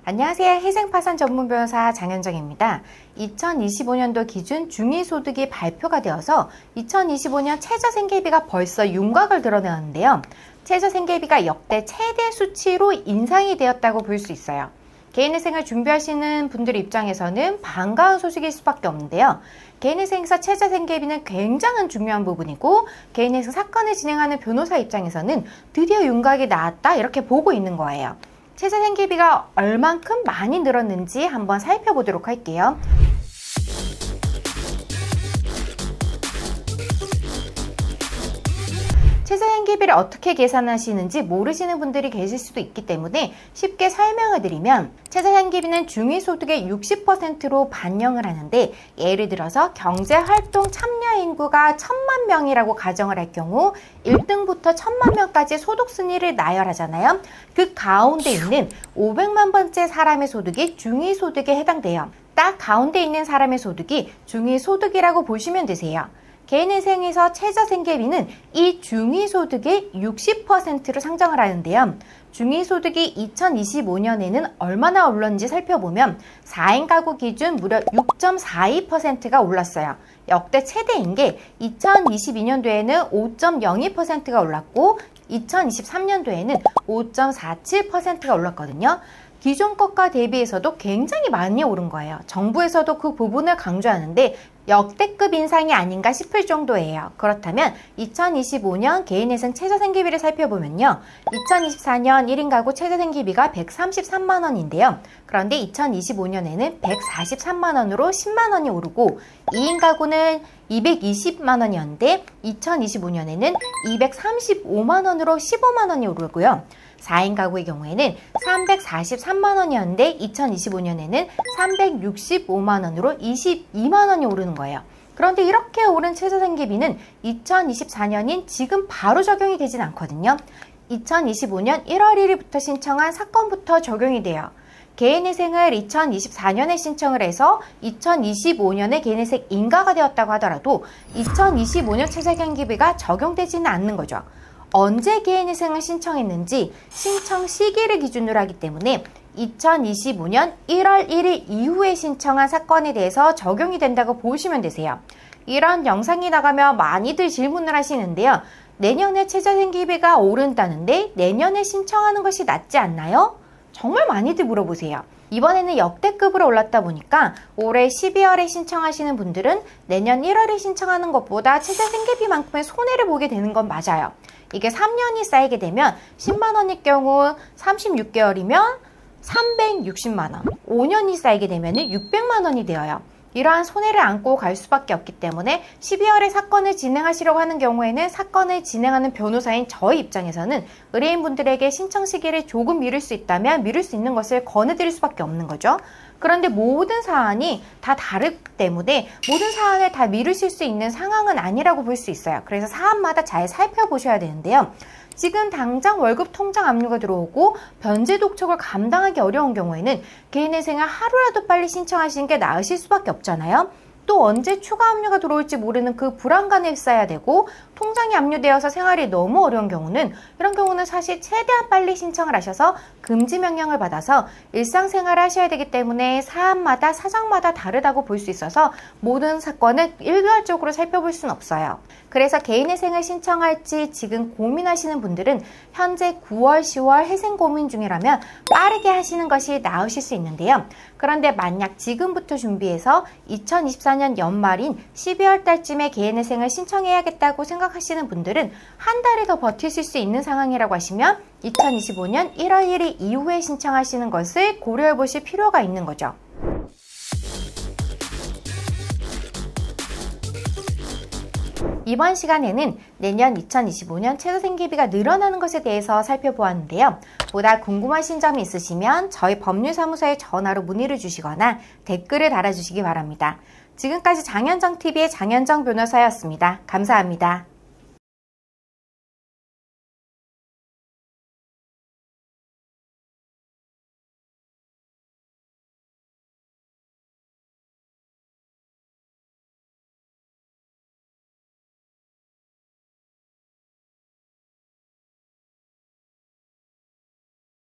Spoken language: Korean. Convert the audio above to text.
안녕하세요. 희생파산 전문 변호사 장현정입니다. 2025년도 기준 중위소득이 발표가 되어서 2025년 최저생계비가 벌써 윤곽을 드러내는데요. 최저생계비가 역대 최대 수치로 인상이 되었다고 볼 수 있어요. 개인회생을 준비하시는 분들 입장에서는 반가운 소식일 수밖에 없는데요. 개인회생에서 최저생계비는 굉장히 중요한 부분이고 개인회생 사건을 진행하는 변호사 입장에서는 드디어 윤곽이 나왔다 이렇게 보고 있는 거예요. 최저생계비가 얼만큼 많이 늘었는지 한번 살펴보도록 할게요. 최저생계비를 어떻게 계산하시는지 모르시는 분들이 계실 수도 있기 때문에 쉽게 설명을 드리면 최저생계비는 중위소득의 60%로 반영을 하는데 예를 들어서 경제활동 참여 인구가 1000만 명이라고 가정을 할 경우 1등부터 1000만 명까지 소득 순위를 나열하잖아요. 그 가운데 있는 500만 번째 사람의 소득이 중위소득에 해당돼요. 딱 가운데 있는 사람의 소득이 중위소득이라고 보시면 되세요. 개인회생에서 최저생계비는 이 중위소득의 60%로 상정을 하는데요. 중위소득이 2025년에는 얼마나 올랐는지 살펴보면 4인 가구 기준 무려 6.42%가 올랐어요. 역대 최대인 게 2022년도에는 5.02%가 올랐고 2023년도에는 5.47%가 올랐거든요. 기존 것과 대비해서도 굉장히 많이 오른 거예요. 정부에서도 그 부분을 강조하는데 역대급 인상이 아닌가 싶을 정도예요. 그렇다면 2025년 개인회생 최저생계비를 살펴보면요. 2024년 1인 가구 최저생계비가 133만 원인데요. 그런데 2025년에는 143만 원으로 10만 원이 오르고 2인 가구는 220만 원이었는데 2025년에는 235만 원으로 15만 원이 오르고요. 4인 가구의 경우에는 343만 원이었는데 2025년에는 365만 원으로 22만 원이 오르는 거예요. 그런데 이렇게 오른 최저생계비는 2024년인 지금 바로 적용이 되진 않거든요. 2025년 1월 1일부터 신청한 사건부터 적용이 돼요. 개인회생을 2024년에 신청을 해서 2025년에 개인회생 인가가 되었다고 하더라도 2025년 최저생계비가 적용되지는 않는 거죠. 언제 개인회생을 신청했는지 신청 시기를 기준으로 하기 때문에 2025년 1월 1일 이후에 신청한 사건에 대해서 적용이 된다고 보시면 되세요. 이런 영상이 나가면 많이들 질문을 하시는데요. 내년에 최저생계비가 오른다는데 내년에 신청하는 것이 낫지 않나요? 정말 많이들 물어보세요. 이번에는 역대급으로 올랐다 보니까 올해 12월에 신청하시는 분들은 내년 1월에 신청하는 것보다 최저생계비만큼의 손해를 보게 되는 건 맞아요. 이게 3년이 쌓이게 되면 10만 원일 경우 36개월이면 360만 원, 5년이 쌓이게 되면 600만 원이 되어요. 이러한 손해를 안고 갈 수밖에 없기 때문에 12월에 사건을 진행하시려고 하는 경우에는 사건을 진행하는 변호사인 저희 입장에서는 의뢰인분들에게 신청 시기를 조금 미룰 수 있다면 미룰 수 있는 것을 권해드릴 수밖에 없는 거죠. 그런데 모든 사안이 다 다르기 때문에 모든 사안을 다 미루실 수 있는 상황은 아니라고 볼 수 있어요. 그래서 사안마다 잘 살펴보셔야 되는데요. 지금 당장 월급 통장 압류가 들어오고 변제 독촉을 감당하기 어려운 경우에는 개인회생을 하루라도 빨리 신청하시는 게 나으실 수밖에 없잖아요. 또 언제 추가 압류가 들어올지 모르는 그 불안감에 휩싸여야 되고 통장이 압류되어서 생활이 너무 어려운 경우는 이런 경우는 사실 최대한 빨리 신청을 하셔서 금지 명령을 받아서 일상생활을 하셔야 되기 때문에 사안마다 사정마다 다르다고 볼 수 있어서 모든 사건을 일괄적으로 살펴볼 수는 없어요. 그래서 개인회생을 신청할지 지금 고민하시는 분들은 현재 9월, 10월 회생 고민 중이라면 빠르게 하시는 것이 나으실 수 있는데요. 그런데 만약 지금부터 준비해서 2024년 연말인 12월 달쯤에 개인회생을 신청해야겠다고 생각하시는 분들은 한 달이 더 버티실 수 있는 상황이라고 하시면 2025년 1월 1일 이후에 신청하시는 것을 고려해 보실 필요가 있는 거죠. 이번 시간에는 내년 2025년 최저생계비가 늘어나는 것에 대해서 살펴보았는데요. 보다 궁금하신 점이 있으시면 저희 법률사무소에 전화로 문의를 주시거나 댓글을 달아주시기 바랍니다. 지금까지 장현정TV의 장현정 변호사였습니다. 감사합니다.